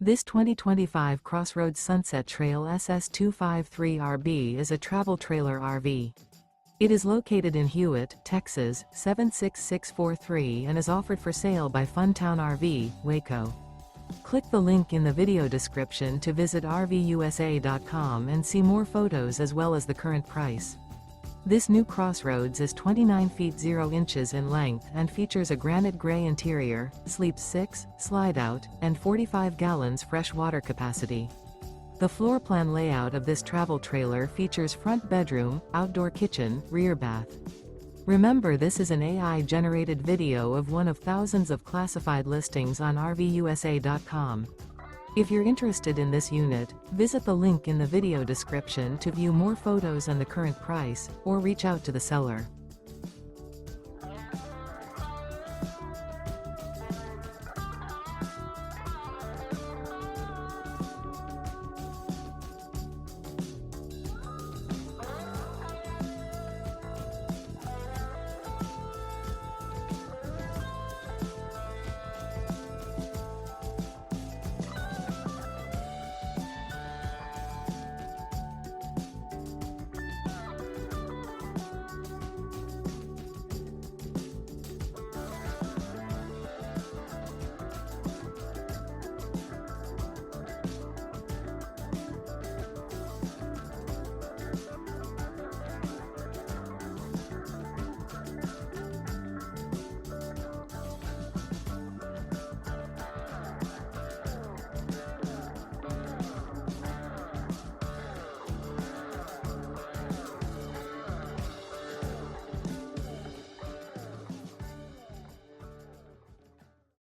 This 2025 CrossRoads Sunset Trail SS253RB is a travel trailer RV. It is located in Hewitt, Texas, 76643 and is offered for sale by Funtown RV, Waco. Click the link in the video description to visit RVUSA.com and see more photos as well as the current price. This new CrossRoads is 29 feet 0 inches in length and features a granite gray interior, sleeps 6, slide-out, and 45 gallons fresh water capacity. The floor plan layout of this travel trailer features front bedroom, outdoor kitchen, rear bath. Remember, this is an AI-generated video of one of thousands of classified listings on RVUSA.com. If you're interested in this unit, visit the link in the video description to view more photos and the current price, or reach out to the seller.